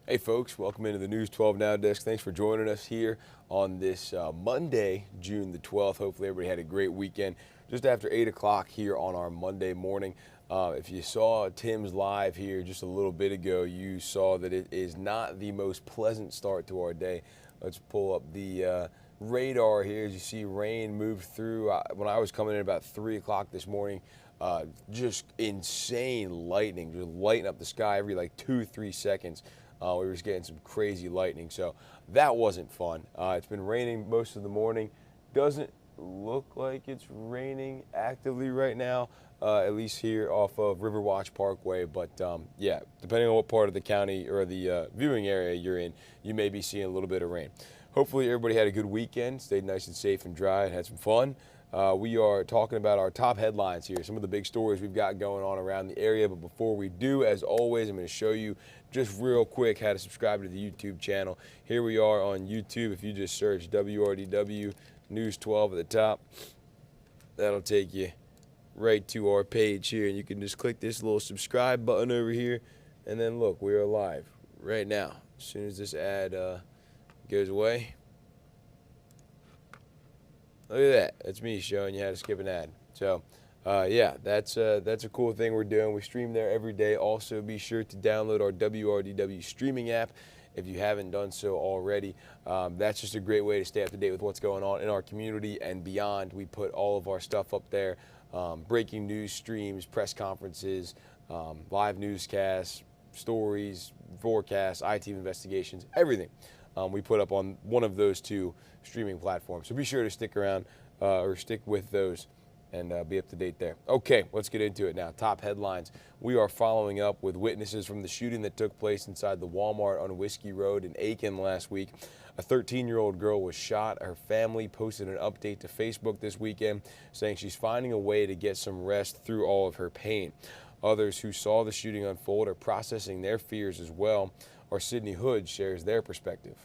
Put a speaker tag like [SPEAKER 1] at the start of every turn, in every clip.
[SPEAKER 1] Hey folks, welcome into the News 12 Now desk. Thanks for joining us here on this Monday, June the 12th. Hopefully everybody had a great weekend. Just after 8 o'clock here on our Monday morning. If you saw Tim's live here just a little bit ago, you saw that it is not the most pleasant start to our day. Let's pull up the radar here. As you see, rain moved through. When I was coming in about 3 o'clock this morning, just insane lightning, just lighting up the sky every like 2-3 seconds. We were just getting some crazy lightning, so that wasn't fun. It's been raining most of the morning. Doesn't look like it's raining actively right now, at least here off of Riverwatch Parkway. But yeah, depending on what part of the county or the viewing area you're in, you may be seeing a little bit of rain. Hopefully everybody had a good weekend, stayed nice and safe and dry, and had some fun. We are talking about our top headlines here, some of the big stories we've got going on around the area. But before we do, as always, I'm going to show you just real quick how to subscribe to the YouTube channel. Here we are on YouTube. If you just search WRDW News 12 at the top, that'll take you right to our page here. And you can just click this little subscribe button over here. And then look, we are live right now. As soon as this ad goes away. Look at that. That's me showing you how to skip an ad. So, yeah, that's a cool thing we're doing. We stream there every day. Also, be sure to download our WRDW streaming app if you haven't done so already. That's just a great way to stay up to date with what's going on in our community and beyond. We put all of our stuff up there, breaking news streams, press conferences, live newscasts, stories, forecasts, IT investigations, everything. We put up on one of those two streaming platforms. So be sure to stick around or stick with those and be up to date there. Okay, let's get into it now. Top headlines. We are following up with witnesses from the shooting that took place inside the Walmart on Whiskey Road in Aiken last week. A 13-year-old girl was shot. Her family posted an update to Facebook this weekend saying she's finding a way to get some rest through all of her pain. Others who saw the shooting unfold are processing their fears as well. Our Sydney Hood shares their perspective.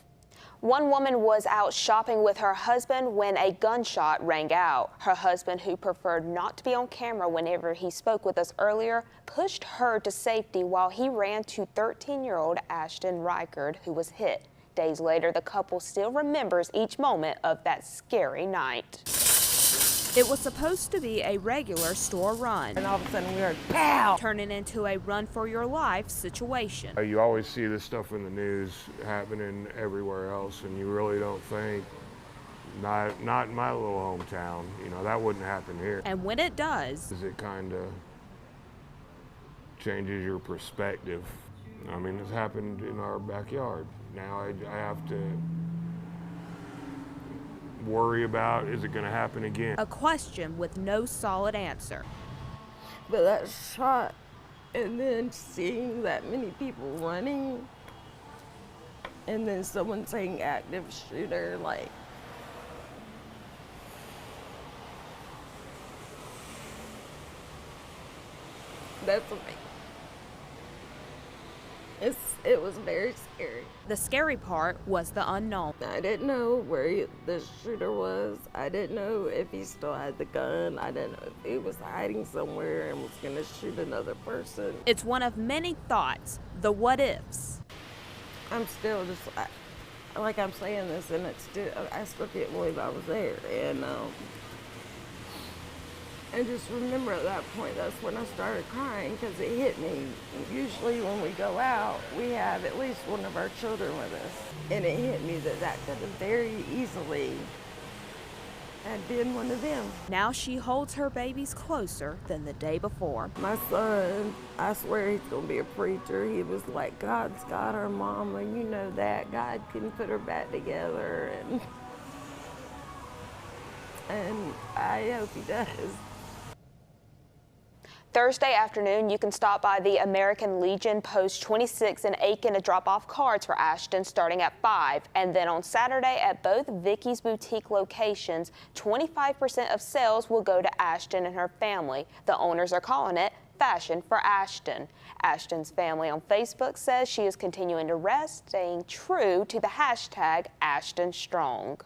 [SPEAKER 2] One woman was out shopping with her husband when a gunshot rang out. Her husband, who preferred not to be on camera whenever he spoke with us earlier, pushed her to safety while he ran to 13-year-old Ashton Reichard, who was hit. Days later, the couple still remembers each moment of that scary night.
[SPEAKER 3] It was supposed to be a regular store run,
[SPEAKER 4] and all of a sudden we heard pow,
[SPEAKER 3] turning into a run-for-your-life situation.
[SPEAKER 5] You always see this stuff in the news happening everywhere else, and you really don't think, not in my little hometown, you know, that wouldn't happen here.
[SPEAKER 3] And when it does,
[SPEAKER 5] it kind of changes your perspective. I mean, it's happened in our backyard. Now I have to worry about, is it going to happen again?
[SPEAKER 3] A question with no solid answer.
[SPEAKER 4] But that shot, and then seeing that many people running, and then someone saying active shooter, like, that's amazing. It was very scary.
[SPEAKER 3] The scary part was the unknown.
[SPEAKER 4] I didn't know where the shooter was. I didn't know if he still had the gun. I didn't know if he was hiding somewhere and was going to shoot another person.
[SPEAKER 3] It's one of many thoughts, the what-ifs.
[SPEAKER 4] I'm still just, like I'm saying this, and I still can't believe I was there. And just remember at that point, that's when I started crying, because it hit me. Usually when we go out, we have at least one of our children with us. And it hit me that could have very easily had been one of them.
[SPEAKER 3] Now she holds her babies closer than the day before.
[SPEAKER 4] My son, I swear he's gonna be a preacher. He was like, God's got our mama, you know that. God can put her back together. And I hope he does.
[SPEAKER 2] Thursday afternoon, you can stop by the American Legion Post 26 in Aiken to drop off cards for Ashton starting at 5. And then on Saturday at both Vicky's boutique locations, 25% of sales will go to Ashton and her family. The owners are calling it Fashion for Ashton. Ashton's family on Facebook says she is continuing to rest, staying true to the hashtag #AshtonStrong.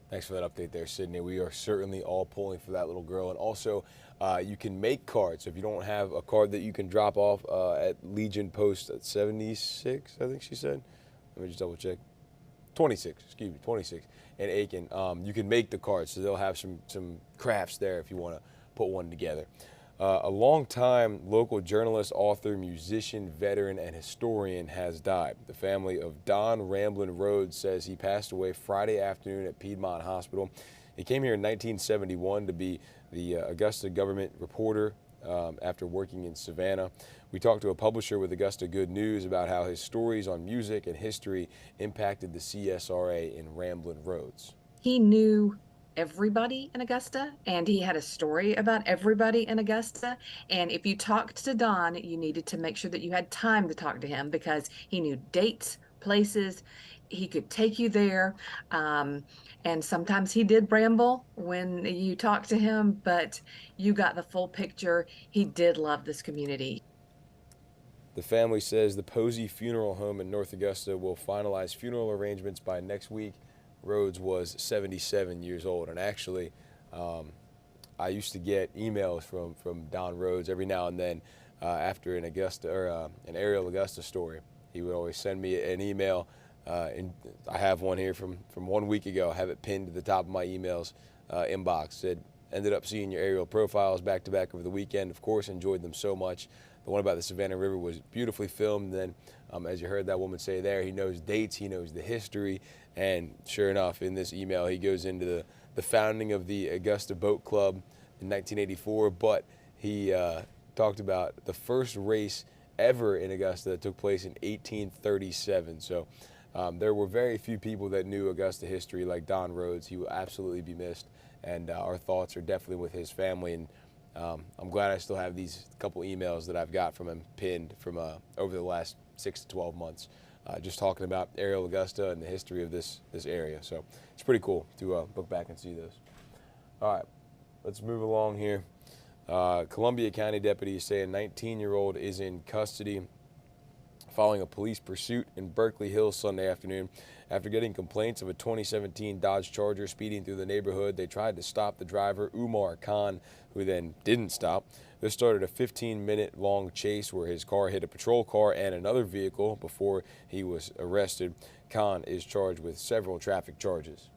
[SPEAKER 1] Thanks for that update there, Sydney. We are certainly all pulling for that little girl. And also, You can make cards. So if you don't have a card that you can drop off at Legion Post at 76, I think she said. Let me just double check. 26, excuse me, 26 in Aiken. You can make the cards, so they'll have some crafts there if you want to put one together. A longtime local journalist, author, musician, veteran, and historian has died. The family of Don Ramblin' Rhodes says he passed away Friday afternoon at Piedmont Hospital. He came here in 1971 to be the Augusta government reporter after working in Savannah. We talked to a publisher with Augusta Good News about how his stories on music and history impacted the CSRA in Ramblin' Rhodes.
[SPEAKER 6] He knew everybody in Augusta, and he had a story about everybody in Augusta. And if you talked to Don, you needed to make sure that you had time to talk to him, because he knew dates, places, he could take you there. And sometimes he did ramble when you talked to him, but you got the full picture. He did love this community.
[SPEAKER 1] The family says the Posey Funeral Home in North Augusta will finalize funeral arrangements by next week. Rhodes was 77 years old, and actually I used to get emails from Don Rhodes every now and then after an Augusta or an Ariel Augusta story. He would always send me an email, and I have one here from 1 week ago. I have it pinned to the top of my emails inbox. Said, ended up seeing your aerial profiles back to back over the weekend. Of course, enjoyed them so much. The one about the Savannah River was beautifully filmed. Then, as you heard that woman say there, he knows dates, he knows the history, and sure enough, in this email, he goes into the founding of the Augusta Boat Club in 1984, but he talked about the first race ever in Augusta that took place in 1837. So there were very few people that knew Augusta history like Don Rhodes. He will absolutely be missed, and our thoughts are definitely with his family. And I'm glad I still have these couple emails that I've got from him pinned from over the last 6 to 12 months, just talking about Ariel Augusta and the history of this area. So it's pretty cool to look back and see those. All right, let's move along here. Columbia County deputies say a 19-year-old is in custody following a police pursuit in Berkeley Hills Sunday afternoon. After getting complaints of a 2017 Dodge Charger speeding through the neighborhood, they tried to stop the driver, Umar Khan, who then didn't stop. This started a 15-minute long chase where his car hit a patrol car and another vehicle before he was arrested. Khan is charged with several traffic charges.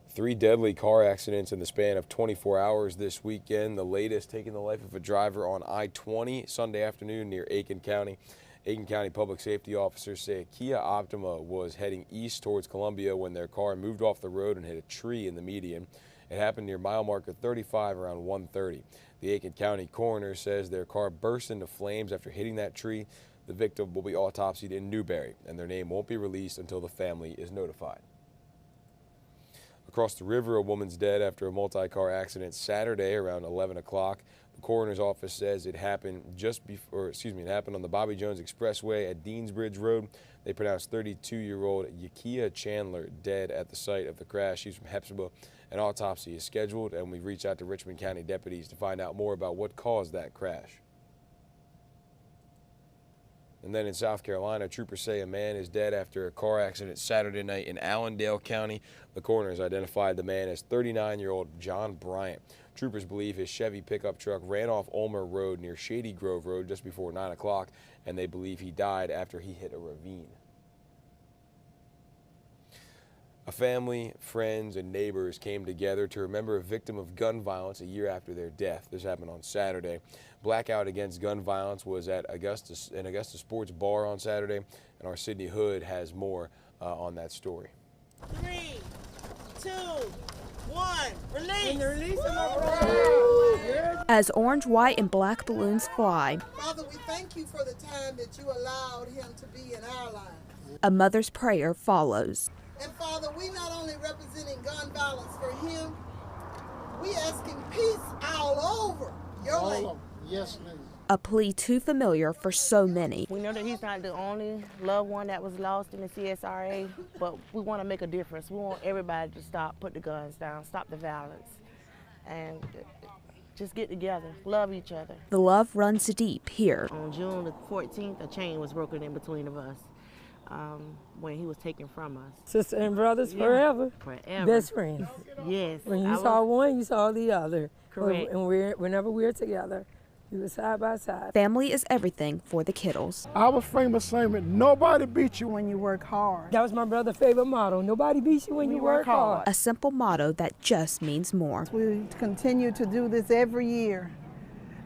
[SPEAKER 1] 3 deadly car accidents in the span of 24 hours this weekend, the latest taking the life of a driver on I-20 Sunday afternoon near Aiken County. Aiken County public safety officers say a Kia Optima was heading east towards Columbia when their car moved off the road and hit a tree in the median. It happened near mile marker 35 around 1:30. The Aiken County coroner says their car burst into flames after hitting that tree. The victim will be autopsied in Newberry, and their name won't be released until the family is notified. Across the river, a woman's dead after a multi-car accident Saturday around 11 o'clock. The coroner's office says it happened it happened on the Bobby Jones Expressway at Deansbridge Road. They pronounced 32-year-old Yakia Chandler dead at the site of the crash. She's from Hepzibah. An autopsy is scheduled, and we've reached out to Richmond County deputies to find out more about what caused that crash. And then in South Carolina, troopers say a man is dead after a car accident Saturday night in Allendale County. The coroners identified the man as 39-year-old John Bryant. Troopers believe his Chevy pickup truck ran off Ulmer Road near Shady Grove Road just before 9 o'clock, and they believe he died after he hit a ravine. A family, friends, and neighbors came together to remember a victim of gun violence a year after their death. This happened on Saturday. Blackout against gun violence was at an Augusta Sports Bar on Saturday, and our Sydney Hood has more on that story.
[SPEAKER 7] 3, 2, 1, release!
[SPEAKER 3] As orange, white, and black balloons fly,
[SPEAKER 7] Father, we thank you for the time that you allowed him to be in our lives.
[SPEAKER 3] a mother's prayer follows.
[SPEAKER 7] And Father, we not only representing gun violence for him, we asking peace all over your land.
[SPEAKER 8] Yes, please.
[SPEAKER 3] A plea too familiar for so many.
[SPEAKER 9] We know that he's not the only loved one that was lost in the CSRA, but we want to make a difference. We want everybody to put the guns down, stop the violence, and just get together, love each other.
[SPEAKER 3] The love runs deep here.
[SPEAKER 9] On June the 14th, a chain was broken in between of us. when he was taken from us.
[SPEAKER 8] Sister and brothers forever.
[SPEAKER 9] Forever.
[SPEAKER 8] Best friends.
[SPEAKER 9] Yes.
[SPEAKER 8] When you saw one, you saw the other.
[SPEAKER 9] Correct.
[SPEAKER 8] And whenever we're together, we were side by side.
[SPEAKER 3] Family is everything for the Kittles.
[SPEAKER 10] Our famous saying, nobody beats you when you work hard.
[SPEAKER 8] That was my brother's favorite motto. Nobody beats you when you work hard.
[SPEAKER 3] A simple motto that just means more.
[SPEAKER 10] We continue to do this every year,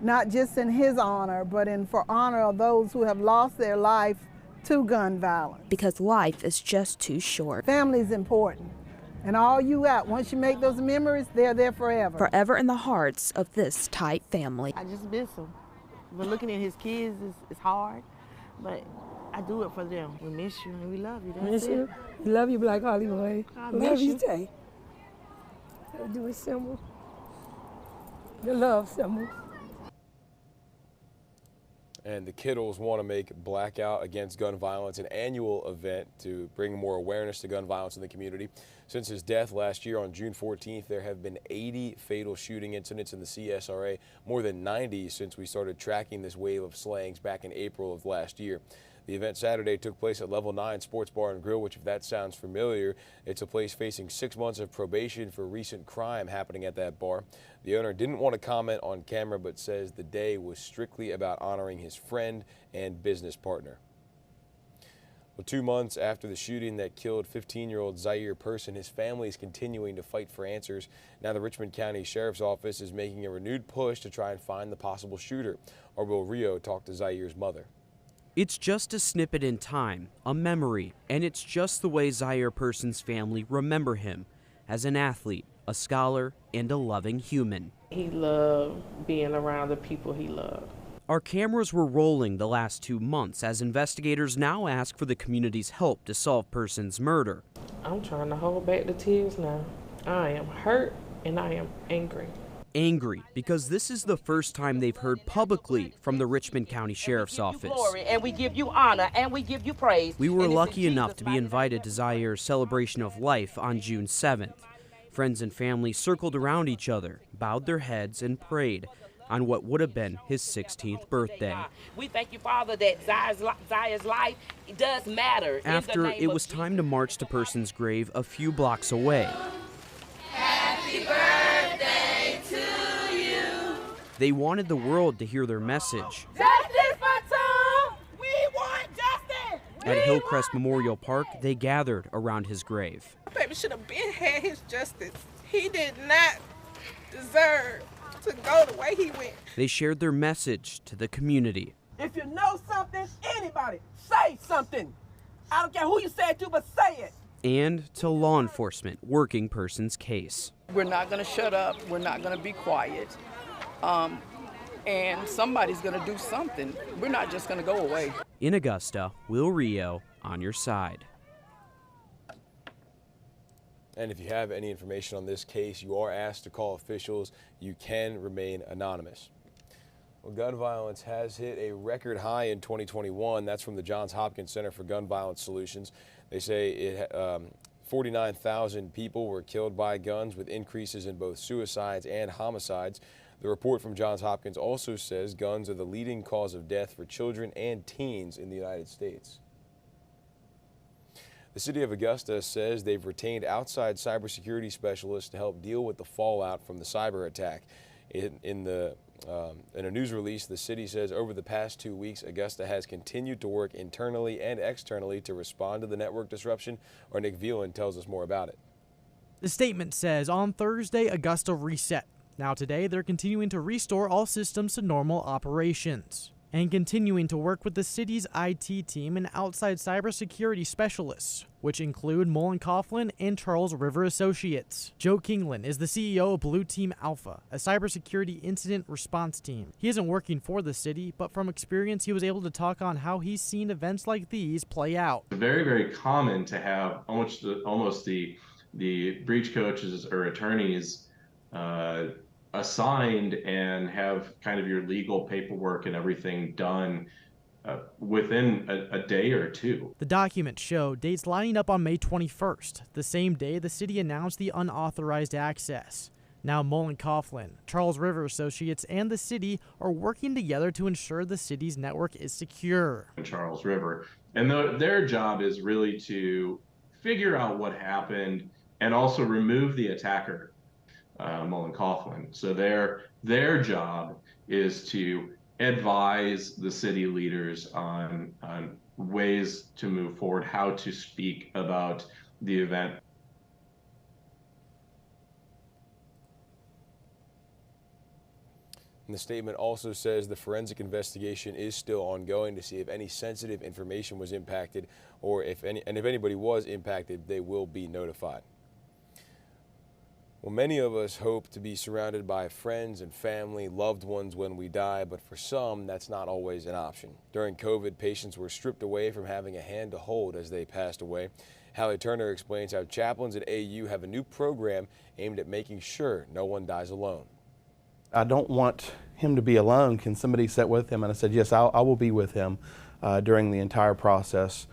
[SPEAKER 10] not just in his honor, but for honor of those who have lost their life to gun violence.
[SPEAKER 3] Because life is just too short.
[SPEAKER 10] Family is important. And all you got, once you make those memories, they're there forever.
[SPEAKER 3] Forever in the hearts of this tight family.
[SPEAKER 9] I just miss him. But looking at his kids is hard, but I do it for them. We miss you and we love you. That's
[SPEAKER 8] Miss
[SPEAKER 9] it.
[SPEAKER 8] you. We love you, Black Hollywood.
[SPEAKER 9] I
[SPEAKER 8] Love
[SPEAKER 9] miss
[SPEAKER 8] you,
[SPEAKER 9] you.
[SPEAKER 8] Tay. Do a symbol. The love symbol.
[SPEAKER 1] And the Kittles want to make Blackout Against Gun Violence an annual event to bring more awareness to gun violence in the community. Since his death last year on June 14th, there have been 80 fatal shooting incidents in the CSRA, more than 90 since we started tracking this wave of slayings back in April of last year. The event Saturday took place at Level 9 Sports Bar and Grill, which, if that sounds familiar, it's a place facing 6 months of probation for recent crime happening at that bar. The owner didn't want to comment on camera, but says the day was strictly about honoring his friend and business partner. Well, 2 months after the shooting that killed 15-year-old Zaire Person, his family is continuing to fight for answers. Now the Richmond County Sheriff's Office is making a renewed push to try and find the possible shooter. Our Will Rio talked to Zaire's mother.
[SPEAKER 11] It's just a snippet in time, a memory, and it's just the way Zaire Person's family remember him, as an athlete, a scholar, and a loving human.
[SPEAKER 12] He loved being around the people he loved.
[SPEAKER 11] Our cameras were rolling the last 2 months as investigators now ask for the community's help to solve Person's murder.
[SPEAKER 12] I'm trying to hold back the tears now. I am hurt and I am angry.
[SPEAKER 11] Angry because this is the first time they've heard publicly from the Richmond County Sheriff's Office.
[SPEAKER 13] Glory, and we give you honor and we give you praise.
[SPEAKER 11] We were lucky enough to be invited to Zaire's celebration of life on June 7th. Friends and family circled around each other, bowed their heads, and prayed on what would have been his 16th birthday.
[SPEAKER 13] We thank you, Father, that Zaire's life does matter.
[SPEAKER 11] After it was time to march to Person's grave a few blocks away.
[SPEAKER 13] Happy birthday to you.
[SPEAKER 11] They wanted the world to hear their message.
[SPEAKER 13] Justice for Tom! We want justice!
[SPEAKER 11] At Hillcrest Memorial Park, they gathered around his grave.
[SPEAKER 14] Baby should have been had his justice. He did not deserve to go the way he went.
[SPEAKER 11] They shared their message to the community.
[SPEAKER 15] If you know something, anybody, say something. I don't care who you say it to, but say it.
[SPEAKER 11] And to law enforcement working Person's case.
[SPEAKER 16] We're not going to shut up. We're not going to be quiet. And somebody's going to do something. We're not just going to go away.
[SPEAKER 11] In Augusta, Will Rio on your side.
[SPEAKER 1] And if you have any information on this case, you are asked to call officials. You can remain anonymous. Well, gun violence has hit a record high in 2021. That's from the Johns Hopkins Center for Gun Violence Solutions. They say 49,000 people were killed by guns, with increases in both suicides and homicides. The report from Johns Hopkins also says guns are the leading cause of death for children and teens in the United States. The city of Augusta says they've retained outside cybersecurity specialists to help deal with the fallout from the cyber attack. In a news release, the city says over the past 2 weeks, Augusta has continued to work internally and externally to respond to the network disruption. Our Nick Velan tells us more about it.
[SPEAKER 17] The statement says on Thursday, Augusta reset. Now today, they're continuing to restore all systems to normal operations and continuing to work with the city's IT team and outside cybersecurity specialists, which include Mullen Coughlin and Charles River Associates. Joe Kinglin is the CEO of Blue Team Alpha, a cybersecurity incident response team. He isn't working for the city, but from experience, he was able to talk on how he's seen events like these play out.
[SPEAKER 18] Very, very common to have almost the breach coaches or attorneys assigned and have kind of your legal paperwork and everything done within a day or two.
[SPEAKER 17] The documents show dates lining up on May 21st, the same day the city announced the unauthorized access. Now Mullen Coughlin, Charles River Associates, and the city are working together to ensure the city's network is secure.
[SPEAKER 18] Charles River, and their job is really to figure out what happened and also remove the attacker, Mullen Coughlin. So their job is to advise the city leaders on ways to move forward, how to speak about the event.
[SPEAKER 1] And the statement also says the forensic investigation is still ongoing to see if any sensitive information was impacted, or if anybody was impacted, they will be notified. Well, many of us hope to be surrounded by friends and family, loved ones when we die, but for some, that's not always an option. During COVID, patients were stripped away from having a hand to hold as they passed away. Hallie Turner explains how chaplains at AU have a new program aimed at making sure no one dies alone.
[SPEAKER 19] I don't want him to be alone. Can somebody sit with him? And I said, yes, I will be with him during the entire process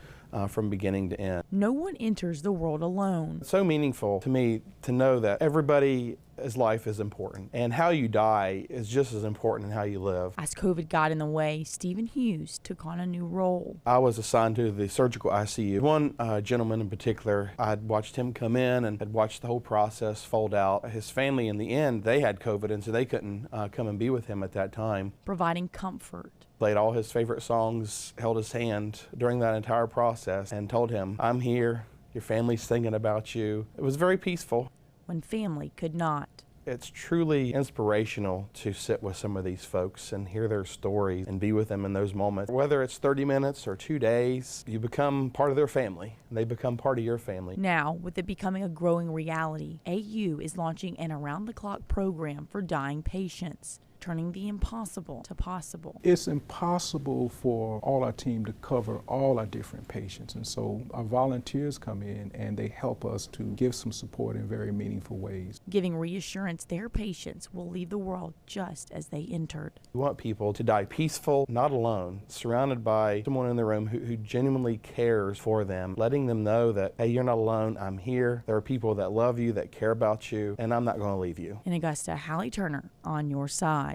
[SPEAKER 19] from beginning to end.
[SPEAKER 20] No one enters the world alone.
[SPEAKER 19] It's so meaningful to me to know that everybody's life is important, and how you die is just as important as how you live.
[SPEAKER 20] As COVID got in the way, Stephen Hughes took on a new role.
[SPEAKER 19] I was assigned to the surgical ICU. One gentleman in particular, I'd watched him come in and had watched the whole process fold out. His family, in the end, they had COVID, and so they couldn't come and be with him at that time.
[SPEAKER 20] Providing comfort.
[SPEAKER 19] Played all his favorite songs, held his hand during that entire process, and told him, I'm here, your family's thinking about you. It was very peaceful.
[SPEAKER 20] When family could not.
[SPEAKER 19] It's truly inspirational to sit with some of these folks and hear their stories and be with them in those moments. Whether it's 30 minutes or 2 days, you become part of their family, and they become part of your family.
[SPEAKER 20] Now, with it becoming a growing reality, AU is launching an around-the-clock program for dying patients, turning the impossible to possible.
[SPEAKER 21] It's impossible for all our team to cover all our different patients, and so our volunteers come in and they help us to give some support in very meaningful ways.
[SPEAKER 20] Giving reassurance their patients will leave the world just as they entered.
[SPEAKER 19] We want people to die peaceful, not alone, surrounded by someone in the room who genuinely cares for them, letting them know that, hey, you're not alone, I'm here, there are people that love you, that care about you, and I'm not going to leave you.
[SPEAKER 20] In Augusta, Hallie Turner, on your side.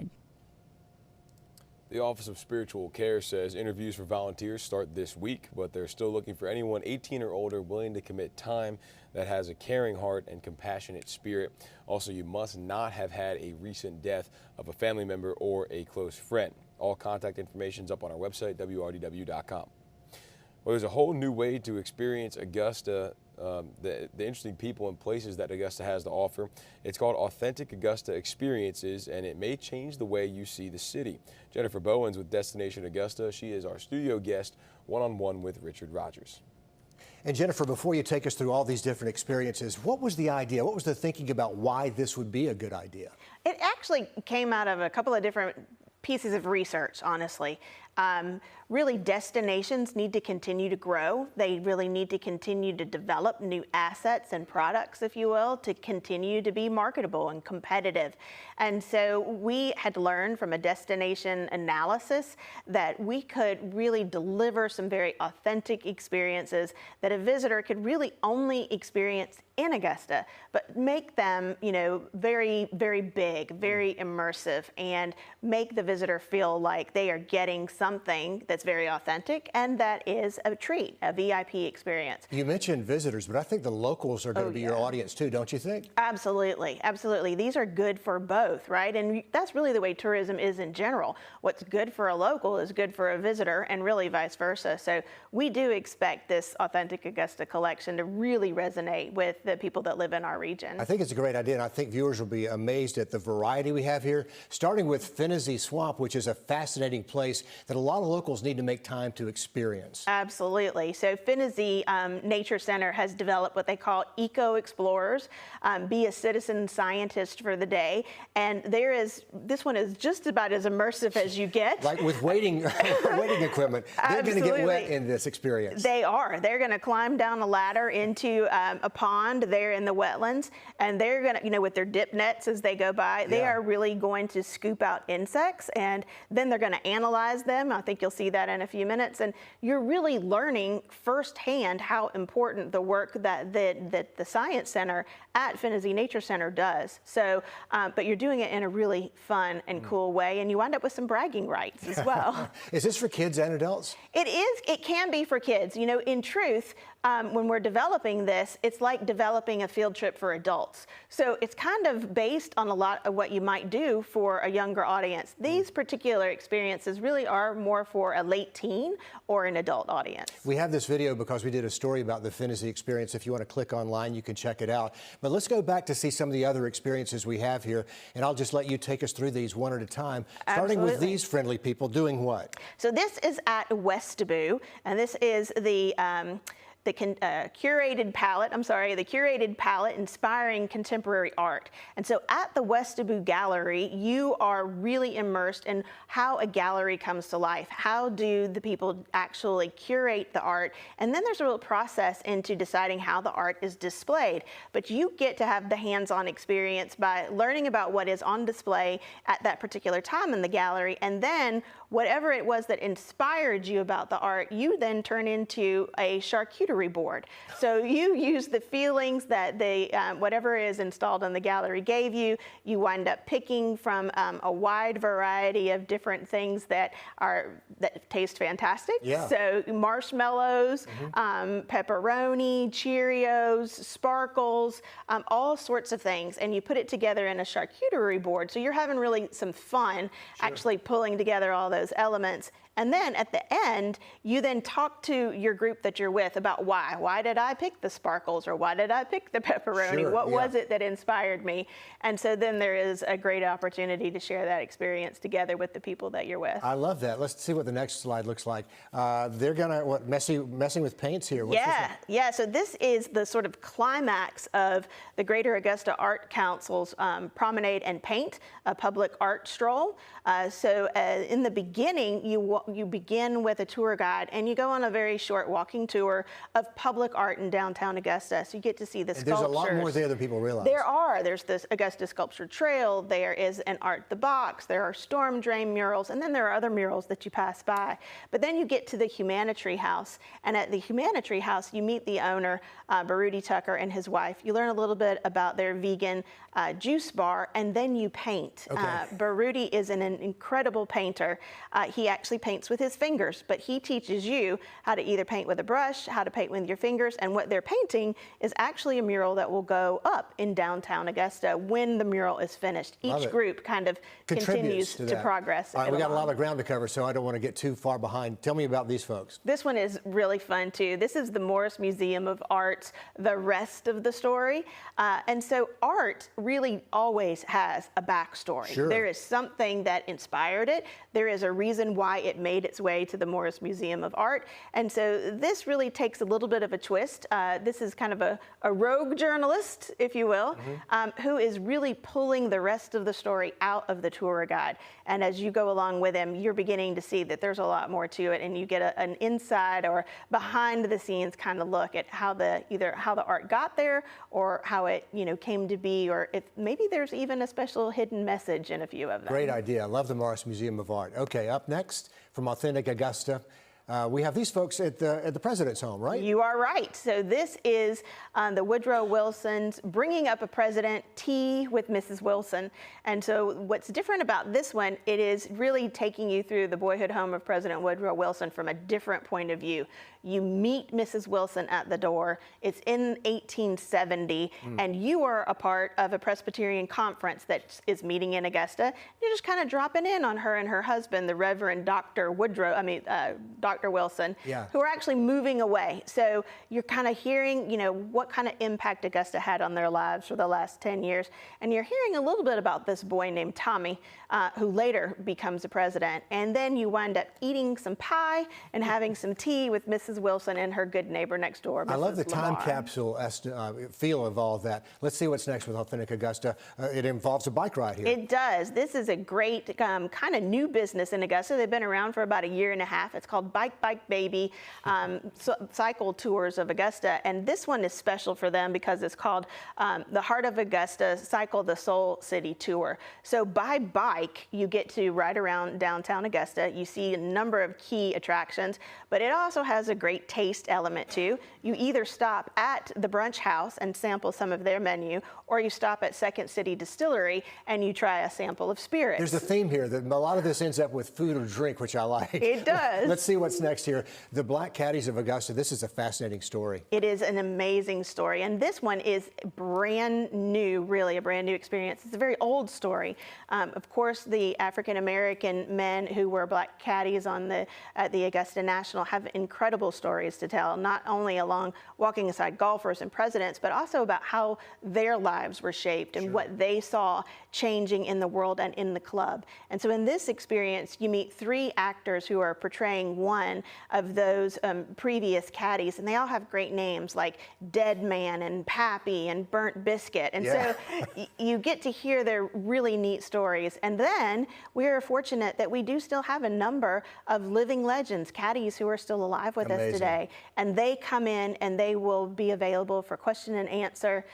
[SPEAKER 1] The Office of Spiritual Care says interviews for volunteers start this week, but they're still looking for anyone 18 or older willing to commit time that has a caring heart and compassionate spirit. Also, you must not have had a recent death of a family member or a close friend. All contact information is up on our website, WRDW.com. Well, there's a whole new way to experience Augusta, the interesting people and places that Augusta has to offer. It's called Authentic Augusta Experiences, and it may change the way you see the city. Jennifer Bowens with Destination Augusta. She is our studio guest, one-on-one with Richard Rogers.
[SPEAKER 22] And Jennifer, before you take us through all these different experiences, what was the idea? What was the thinking about why this would be a good idea?
[SPEAKER 23] It actually came out of a couple of different pieces of research, honestly. Really, destinations need to continue to grow. They really need to continue to develop new assets and products, if you will, to continue to be marketable and competitive. And so we had learned from a destination analysis that we could really deliver some very authentic experiences that a visitor could really only experience in Augusta, but make them, you know, very, very big, very immersive, and make the visitor feel like they are getting something that's very authentic and that is a treat, a VIP experience.
[SPEAKER 22] You mentioned visitors, but I think the locals are going to be your audience too, don't you think?
[SPEAKER 23] Absolutely, absolutely. These are good for both, right? And that's really the way tourism is in general. What's good for a local is good for a visitor, and really vice versa. So we do expect this Authentic Augusta collection to really resonate with the people that live in our region.
[SPEAKER 22] I think it's a great idea, and I think viewers will be amazed at the variety we have here, starting with Finney Swamp, which is a fascinating place that a lot of locals need to make time to experience.
[SPEAKER 23] Absolutely. So Finney Nature Center has developed what they call Eco Explorers, be a citizen scientist for the day, and this one is just about as immersive as you get.
[SPEAKER 22] Like with wading equipment, they're going to get wet in this experience.
[SPEAKER 23] They are. They're going to climb down a ladder into a pond there in the wetlands, and they're going to, you know, with their dip nets as they go by, they are really going to scoop out insects, and then they're going to analyze them time. I think you'll see that in a few minutes. And you're really learning firsthand how important the work that the Science Center at Finney Nature Center does. So, but you're doing it in a really fun and cool way, and you wind up with some bragging rights as well.
[SPEAKER 22] Is this for kids and adults?
[SPEAKER 23] It is. It can be for kids. You know, in truth, when we're developing this, it's like developing a field trip for adults. So it's kind of based on a lot of what you might do for a younger audience. These particular experiences really are more for a late teen or an adult audience.
[SPEAKER 22] We have this video because we did a story about the Finney experience. If you want to click online, you can check it out. But let's go back to see some of the other experiences we have here, and I'll just let you take us through these one at a time, starting with these friendly people doing what?
[SPEAKER 23] So this is at Westboo, and this is the curated palette inspiring contemporary art. And so at the Westboo Gallery, you are really immersed in how a gallery comes to life. How do the people actually curate the art? And then there's a real process into deciding how the art is displayed. But you get to have the hands-on experience by learning about what is on display at that particular time in the gallery, and then whatever it was that inspired you about the art, you then turn into a charcuterie board. So you use the feelings that whatever is installed in the gallery gave you. You wind up picking from a wide variety of different things that taste fantastic. Yeah. So marshmallows, pepperoni, Cheerios, sparkles, all sorts of things, and you put it together in a charcuterie board. So you're having really some fun actually pulling together all those elements. And then at the end, you then talk to your group that you're with about why. Why did I pick the sparkles, or why did I pick the pepperoni? What was it that inspired me? And so then there is a great opportunity to share that experience together with the people that you're with.
[SPEAKER 22] I love that. Let's see what the next slide looks like. They're gonna, messing with paints here?
[SPEAKER 23] Yeah, so this is the sort of climax of the Greater Augusta Art Council's Promenade and Paint, a public art stroll. So in the beginning, you begin with a tour guide, and you go on a very short walking tour of public art in downtown Augusta. So you get to see the sculptures.
[SPEAKER 22] There's a lot more there than people realize.
[SPEAKER 23] There are. There's this Augusta Sculpture Trail. There is an Art the Box. There are storm drain murals, and then there are other murals that you pass by. But then you get to the Humanitary House, and at the Humanitary House, you meet the owner, Baruti Tucker, and his wife. You learn a little bit about their vegan juice bar, and then you paint. Baruti is an incredible painter. He actually paints with his fingers, but he teaches you how to either paint with a brush, how to paint with your fingers, and what they're painting is actually a mural that will go up in downtown Augusta when the mural is finished. Each group kind of continues to progress.
[SPEAKER 22] All right, we got a lot of ground to cover, so I don't want to get too far behind. Tell me about these folks.
[SPEAKER 23] This one is really fun too. This is the Morris Museum of Art's The Rest of the Story. And so art really always has a backstory. There is something that inspired it. There is a reason why it made its way to the Morris Museum of Art. And so this really takes a little bit of a twist. This is kind of a rogue journalist, if you will, who is really pulling the rest of the story out of the tour guide. And as you go along with him, you're beginning to see that there's a lot more to it, and you get an inside or behind the scenes kind of look at how either how the art got there, or how it came to be, or if maybe there's even a special hidden message in a few of them.
[SPEAKER 22] Great idea. I love the Morris Museum of Art. Okay, up next from authentic Augusta, we have these folks at the President's home, right?
[SPEAKER 23] You are right. So this is the Woodrow Wilson's Bringing Up a President Tea with Mrs. Wilson. And so what's different about this one, it is really taking you through the boyhood home of President Woodrow Wilson from a different point of view. You meet Mrs. Wilson at the door. It's in 1870, and you are a part of a Presbyterian conference that is meeting in Augusta. You're just kind of dropping in on her and her husband, the Reverend Dr. Dr. Wilson, who are actually moving away. So you're kind of hearing, what kind of impact Augusta had on their lives for the last 10 years. And you're hearing a little bit about this boy named Tommy, who later becomes a president. And then you wind up eating some pie and having some tea with Mrs. Wilson and her good neighbor next door, Mrs.
[SPEAKER 22] I love the
[SPEAKER 23] Lamar.
[SPEAKER 22] time capsule feel of all of that. Let's see what's next with Authentic Augusta. It involves a bike ride here.
[SPEAKER 23] It does. This is a great kind of new business in Augusta. They've been around for about a year and a half. It's called Bike Bike Baby cycle tours of Augusta. And this one is special for them because it's called the Heart of Augusta Cycle the Soul City Tour. So by bike, you get to ride around downtown Augusta. You see a number of key attractions, but it also has a great taste element too. You either stop at the Brunch House and sample some of their menu, or you stop at Second City Distillery and you try a sample of spirits.
[SPEAKER 22] There's a theme here that a lot of this ends up with food or drink, which I like.
[SPEAKER 23] It does.
[SPEAKER 22] Let's see what's next here. The Black Caddies of Augusta. This is a fascinating story.
[SPEAKER 23] It is an amazing story, and this one is brand new, really a brand new experience. It's a very old story. Of course, the African American men who were Black Caddies at the Augusta National have incredible stories to tell, not only along walking aside golfers and presidents, but also about how their lives were shaped and what they saw changing in the world and in the club. And so in this experience, you meet 3 actors who are portraying one of those previous caddies, and they all have great names like Dead Man and Pappy and Burnt Biscuit. And so you get to hear their really neat stories. And then we are fortunate that we do still have a number of living legends, caddies who are still alive with us today. And they come in and they will be available for question and answer.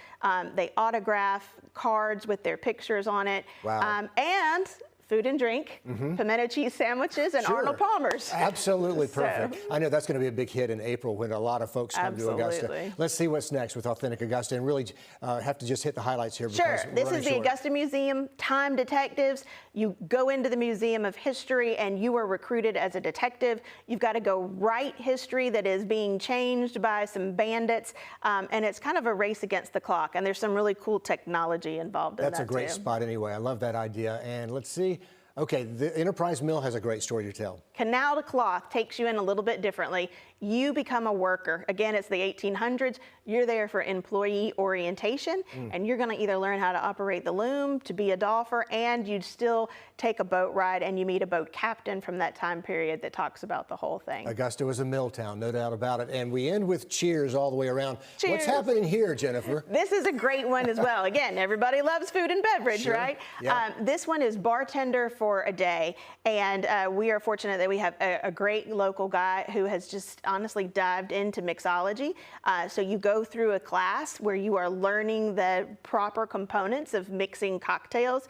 [SPEAKER 23] They autograph cards with their pictures on it.
[SPEAKER 22] Wow.
[SPEAKER 23] And food and drink, pimento cheese sandwiches, and Arnold Palmer's.
[SPEAKER 22] Absolutely perfect. I know that's going to be a big hit in April when a lot of folks come to Augusta. Let's see what's next with Authentic Augusta, and really have to just hit the highlights here.
[SPEAKER 23] Sure. This is the Augusta Museum, Time Detectives. You go into the Museum of History and you are recruited as a detective. You've got to go write history that is being changed by some bandits, and it's kind of a race against the clock, and there's some really cool technology involved in that.
[SPEAKER 22] That's a great spot anyway. I love that idea. And let's see. Okay, the Enterprise Mill has a great story to tell.
[SPEAKER 23] Canal to Cloth takes you in a little bit differently. You become a worker. Again, it's the 1800s. You're there for employee orientation, and you're going to either learn how to operate the loom, to be a dolpher, and you still take a boat ride, and you meet a boat captain from that time period that talks about the whole thing.
[SPEAKER 22] Augusta was a mill town, no doubt about it. And we end with cheers all the way around.
[SPEAKER 23] Cheers.
[SPEAKER 22] What's happening here, Jennifer?
[SPEAKER 23] This is a great one as well. Again, everybody loves food and beverage, right?
[SPEAKER 22] Yeah.
[SPEAKER 23] This one is bartender for a day, and we are fortunate that we have a great local guy who has just honestly dived into mixology. So you go through a class where you are learning the proper components of mixing cocktails.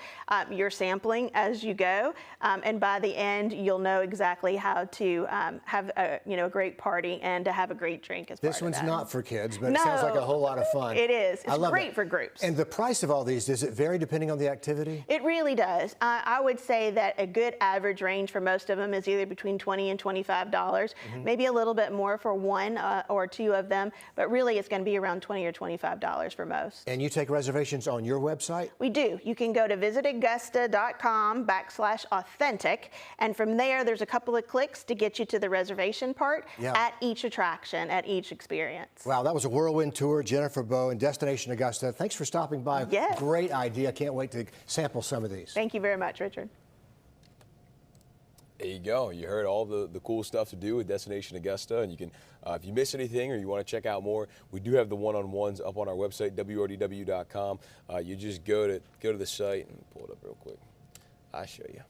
[SPEAKER 23] You're sampling as you go, and by the end, you'll know exactly how to have a great party and to have a great drink as part of that.
[SPEAKER 22] This one's not for kids, but it sounds like a whole lot of fun.
[SPEAKER 23] It is. It's great for groups.
[SPEAKER 22] And the price of all these, does it vary depending on the activity?
[SPEAKER 23] It really does. I would say that a good average range for most of them is either between $20 and $25, maybe a little bit more for one or two of them, but really it's going to be around $20 or $25 for most.
[SPEAKER 22] And you take reservations on your website?
[SPEAKER 23] We do. You can go to visitaugusta.com/authentic, and from there's a couple of clicks to get you to the reservation part at each attraction, at each experience.
[SPEAKER 22] Wow, that was a whirlwind tour. Jennifer Bowen, Destination Augusta. Thanks for stopping by.
[SPEAKER 23] Yes.
[SPEAKER 22] Great idea. Can't wait to sample some of these.
[SPEAKER 23] Thank you very much, Richard.
[SPEAKER 1] There you go. You heard all the cool stuff to do with Destination Augusta, and you can, if you miss anything or you want to check out more, we do have the one-on-ones up on our website, WRDW.com. You just go to the site and pull it up real quick. I'll show you.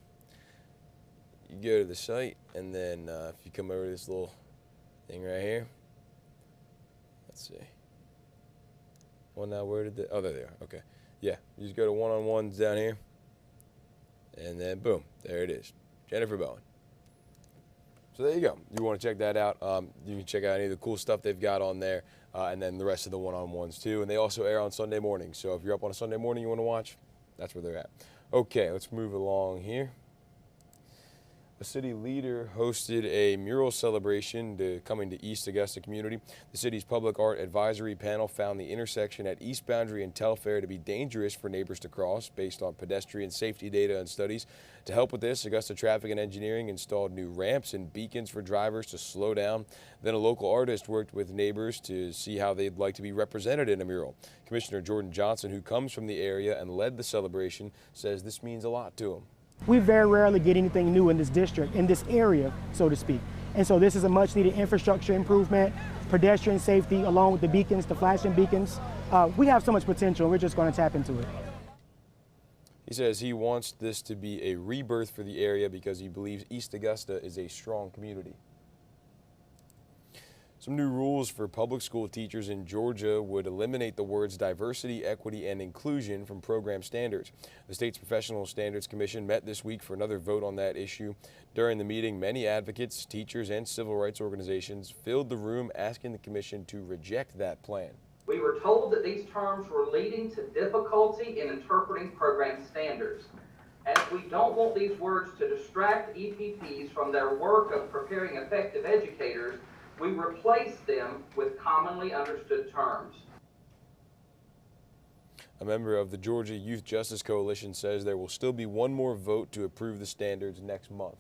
[SPEAKER 1] You go to the site, and then if you come over to this little thing right here, let's see. Well, now where did oh, there they are. Okay. Yeah, you just go to one-on-ones down here, and then boom, there it is. Jennifer Bowen. So there you go. You want to check that out. You can check out any of the cool stuff they've got on there, and then the rest of the one-on-ones too. And they also air on Sunday mornings. So if you're up on a Sunday morning you want to watch, that's where they're at. Okay, let's move along here. A city leader hosted a mural celebration coming to East Augusta community. The city's public art advisory panel found the intersection at East Boundary and Telfair to be dangerous for neighbors to cross based on pedestrian safety data and studies. To help with this, Augusta Traffic and Engineering installed new ramps and beacons for drivers to slow down. Then a local artist worked with neighbors to see how they'd like to be represented in a mural. Commissioner Jordan Johnson, who comes from the area and led the celebration, says this means a lot to him.
[SPEAKER 2] We very rarely get anything new in this district, in this area, so to speak. And so this is a much needed infrastructure improvement, pedestrian safety, along with the beacons, the flashing beacons. We have so much potential, we're just going to tap into it.
[SPEAKER 1] He says he wants this to be a rebirth for the area because he believes East Augusta is a strong community. Some new rules for public school teachers in Georgia would eliminate the words diversity, equity, and inclusion from program standards. The state's Professional Standards Commission met this week for another vote on that issue. During the meeting, many advocates, teachers, and civil rights organizations filled the room asking the commission to reject that plan.
[SPEAKER 4] We were told that these terms were leading to difficulty in interpreting program standards. As we don't want these words to distract EPPs from their work of preparing effective educators, we replace them with commonly understood terms.
[SPEAKER 1] A member of the Georgia Youth Justice Coalition says there will still be one more vote to approve the standards next month.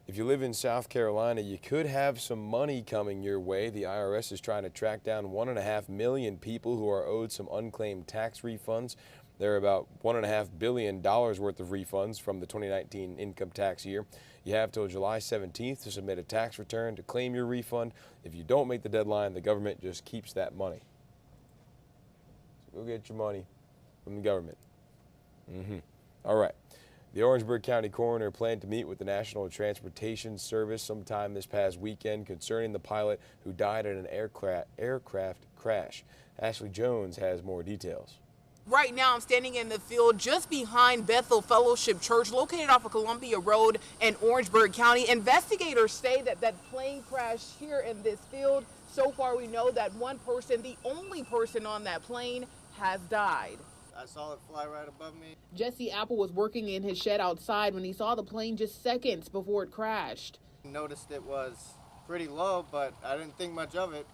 [SPEAKER 1] If you live in South Carolina, you could have some money coming your way. The IRS is trying to track down 1.5 million people who are owed some unclaimed tax refunds. There are about $1.5 billion worth of refunds from the 2019 income tax year. You have till July 17th to submit a tax return to claim your refund. If you don't make the deadline, the government just keeps that money. So go get your money from the government. All right. The Orangeburg County coroner planned to meet with the National Transportation Service sometime this past weekend concerning the pilot who died in an aircraft crash. Ashley Jones has more details.
[SPEAKER 5] Right now, I'm standing in the field just behind Bethel Fellowship Church, located off of Columbia Road in Orangeburg County. Investigators say that plane crashed here in this field. So far, we know that one person, the only person on that plane, has died.
[SPEAKER 6] I saw it fly right above me.
[SPEAKER 5] Jesse Apple was working in his shed outside when he saw the plane just seconds before it crashed.
[SPEAKER 6] Noticed it was pretty low, but I didn't think much of it.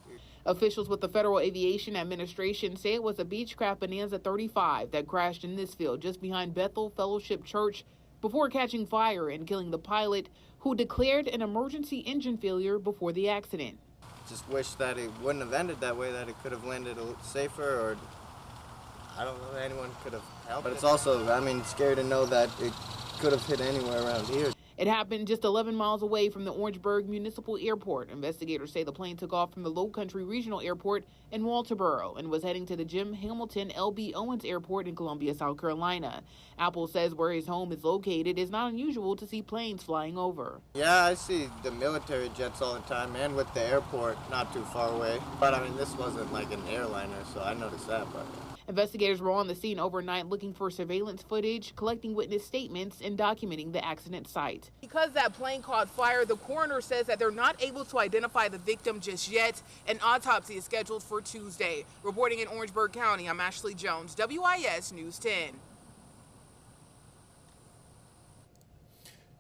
[SPEAKER 5] Officials with the Federal Aviation Administration say it was a Beechcraft Bonanza 35 that crashed in this field just behind Bethel Fellowship Church before catching fire and killing the pilot, who declared an emergency engine failure before the accident.
[SPEAKER 6] Just wish that it wouldn't have ended that way, that it could have landed a little safer, or I don't know, anyone could have helped. But it's also, I mean, scary to know that it could have hit anywhere around here.
[SPEAKER 5] It happened just 11 miles away from the Orangeburg Municipal Airport. Investigators say the plane took off from the Low Country Regional Airport in Walterboro and was heading to the Jim Hamilton L.B. Owens Airport in Columbia, South Carolina. Apple says where his home is located is not unusual to see planes flying over.
[SPEAKER 6] Yeah, I see the military jets all the time, and with the airport not too far away. But I mean, this wasn't like an airliner, so I noticed that. But
[SPEAKER 5] investigators were on the scene overnight looking for surveillance footage, collecting witness statements, and documenting the accident site. Because that plane caught fire, the coroner says that they're not able to identify the victim just yet. An autopsy is scheduled for Tuesday. Reporting in Orangeburg County, I'm Ashley Jones, WIS News 10.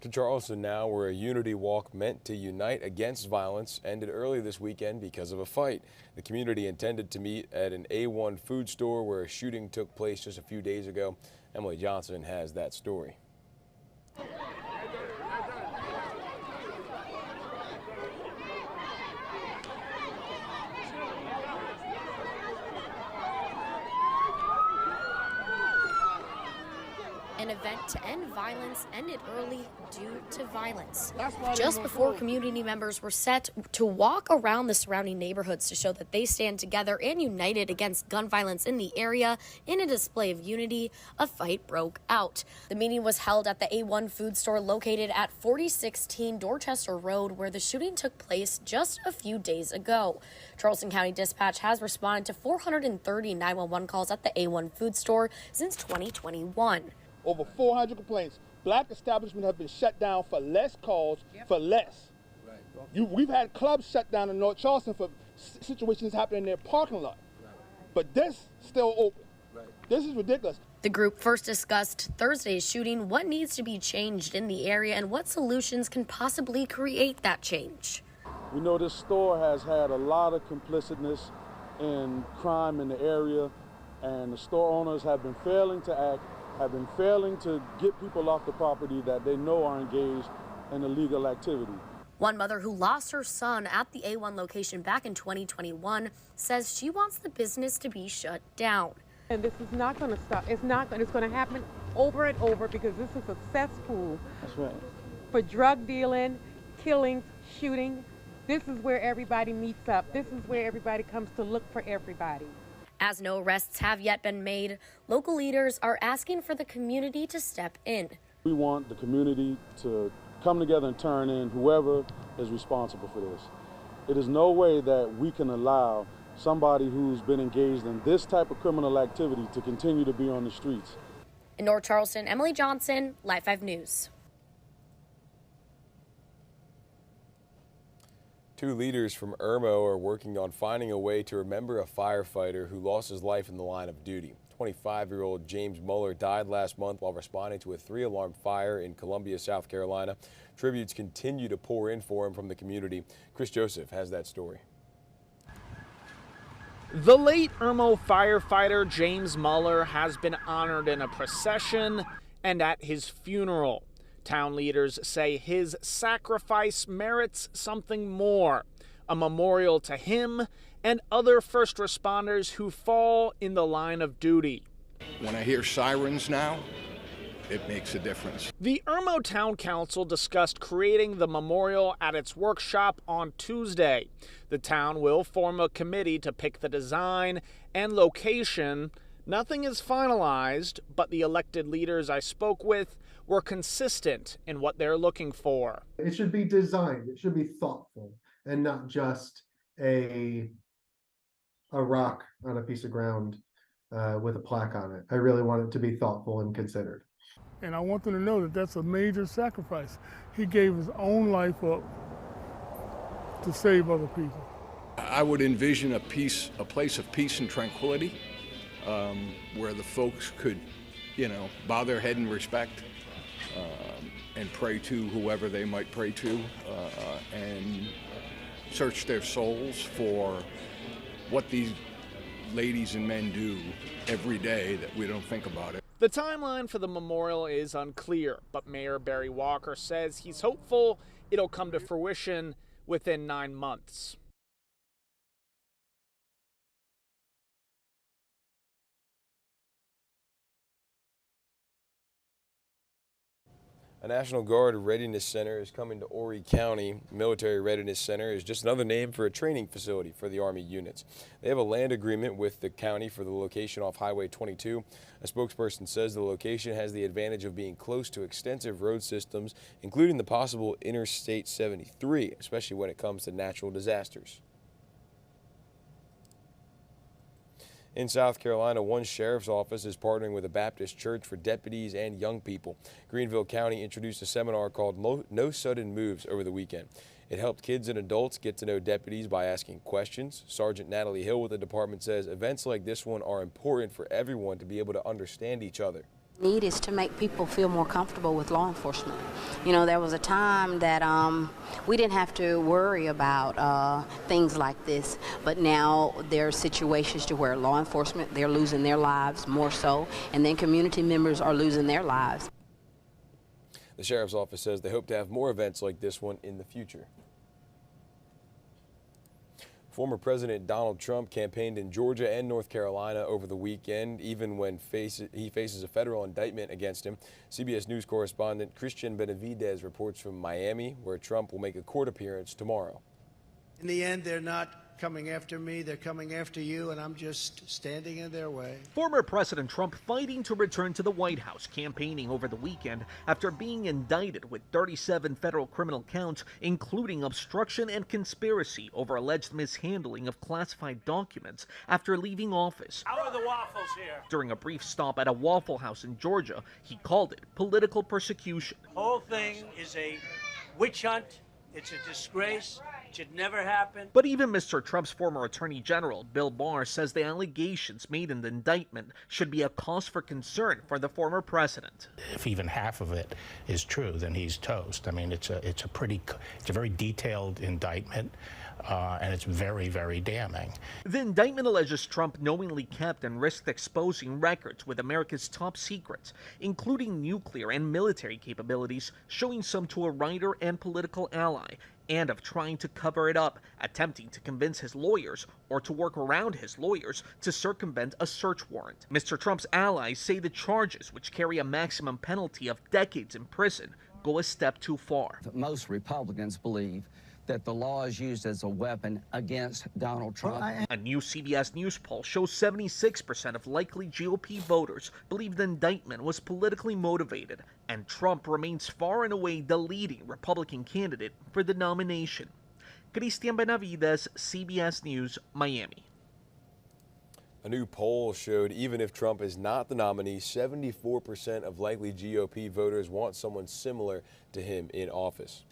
[SPEAKER 1] To Charleston now, where a unity walk meant to unite against violence ended early this weekend because of a fight. The community intended to meet at an A1 food store where a shooting took place just a few days ago. Emily Johnson has that story.
[SPEAKER 24] An event to end violence ended early due to violence. Just before community members were set to walk around the surrounding neighborhoods to show that they stand together and united against gun violence in the area in a display of unity, a fight broke out. The meeting was held at the A1 food store located at 4016 Dorchester Road, where the shooting took place just a few days ago. Charleston County Dispatch has responded to 430 911 calls at the A1 food store since 2021.
[SPEAKER 25] Over 400 complaints. Black establishments have been shut down for less calls, for less. Right. We've had clubs shut down in North Charleston for situations happening in their parking lot. Right. But this still open. Right. This is ridiculous.
[SPEAKER 24] The group first discussed Thursday's shooting, what needs to be changed in the area, and what solutions can possibly create that change.
[SPEAKER 26] We know this store has had a lot of complicitness in crime in the area, and the store owners have been failing to act, have been failing to get people off the property that they know are engaged in illegal activity.
[SPEAKER 24] One mother who lost her son at the A1 location back in 2021 says she wants the business to be shut down.
[SPEAKER 27] And this is not going to stop. It's going to happen over and over because this is a cesspool.
[SPEAKER 26] That's right.
[SPEAKER 27] For drug dealing, killings, shooting. This is where everybody meets up. This is where everybody comes to look for everybody.
[SPEAKER 24] As no arrests have yet been made, local leaders are asking for the community to step in.
[SPEAKER 26] We want the community to come together and turn in whoever is responsible for this. It is no way that we can allow somebody who's been engaged in this type of criminal activity to continue to be on the streets.
[SPEAKER 24] In North Charleston, Emily Johnson, Live 5 News.
[SPEAKER 1] Two leaders from Irmo are working on finding a way to remember a firefighter who lost his life in the line of duty. 25-year-old James Muller died last month while responding to a 3-alarm fire in Columbia, South Carolina. Tributes continue to pour in for him from the community. Chris Joseph has that story.
[SPEAKER 3] The late Irmo firefighter James Muller has been honored in a procession and at his funeral. Town leaders say his sacrifice merits something more, a memorial to him and other first responders who fall in the line of duty.
[SPEAKER 7] When I hear sirens now, it makes a difference.
[SPEAKER 3] The Irmo Town Council discussed creating the memorial at its workshop on Tuesday. The town will form a committee to pick the design and location. Nothing is finalized, but the elected leaders I spoke with were consistent in what they're looking for.
[SPEAKER 8] It should be designed, it should be thoughtful, and not just a rock on a piece of ground with a plaque on it. I really want it to be thoughtful and considered.
[SPEAKER 25] And I want them to know that that's a major sacrifice. He gave his own life up to save other people.
[SPEAKER 7] I would envision a place of peace and tranquility, where the folks could, bow their head in respect and pray to whoever they might pray to, and search their souls for what these ladies and men do every day that we don't think about it.
[SPEAKER 3] The timeline for the memorial is unclear, but Mayor Barry Walker says he's hopeful it'll come to fruition within 9 months.
[SPEAKER 1] A National Guard Readiness Center is coming to Horry County. Military Readiness Center is just another name for a training facility for the Army units. They have a land agreement with the county for the location off Highway 22. A spokesperson says the location has the advantage of being close to extensive road systems, including the possible Interstate 73, especially when it comes to natural disasters. In South Carolina, one sheriff's office is partnering with a Baptist church for deputies and young people. Greenville County introduced a seminar called No Sudden Moves over the weekend. It helped kids and adults get to know deputies by asking questions. Sergeant Natalie Hill with the department says events like this one are important for everyone to be able to understand each other.
[SPEAKER 9] Need is to make people feel more comfortable with law enforcement. There was a time that we didn't have to worry about things like this, but now there are situations to where law enforcement, they're losing their lives more so, and then community members are losing their lives.
[SPEAKER 1] The sheriff's office says they hope to have more events like this one in the future. Former President Donald Trump campaigned in Georgia and North Carolina over the weekend, even when he faces a federal indictment against him. CBS News correspondent Christian Benavidez reports from Miami, where Trump will make a court appearance tomorrow.
[SPEAKER 10] In the end, they're not coming after me, they're coming after you, and I'm just standing in their way.
[SPEAKER 3] Former President Trump fighting to return to the White House, campaigning over the weekend after being indicted with 37 federal criminal counts, including obstruction and conspiracy over alleged mishandling of classified documents after leaving office.
[SPEAKER 12] How are the waffles here?
[SPEAKER 3] During a brief stop at a Waffle House in Georgia, he called it political persecution.
[SPEAKER 12] The whole thing is a witch hunt. It's a disgrace. It should never happen.
[SPEAKER 3] But even Mr. Trump's former Attorney General, Bill Barr, says the allegations made in the indictment should be a cause for concern for the former president.
[SPEAKER 13] If even half of it is true, then he's toast. I mean, it's a very detailed indictment. And it's very, very damning.
[SPEAKER 3] The indictment alleges Trump knowingly kept and risked exposing records with America's top secrets, including nuclear and military capabilities, showing some to a writer and political ally, and of trying to cover it up, attempting to convince his lawyers or to work around his lawyers to circumvent a search warrant. Mr. Trump's allies say the charges, which carry a maximum penalty of decades in prison, go a step too far.
[SPEAKER 28] Most Republicans believe
[SPEAKER 11] that the law is used as a weapon against Donald Trump.
[SPEAKER 3] A new CBS News poll shows 76% of likely GOP voters believe the indictment was politically motivated, and Trump remains far and away the leading Republican candidate for the nomination. Cristian Benavides, CBS News, Miami.
[SPEAKER 1] A new poll showed even if Trump is not the nominee, 74% of likely GOP voters want someone similar to him in office.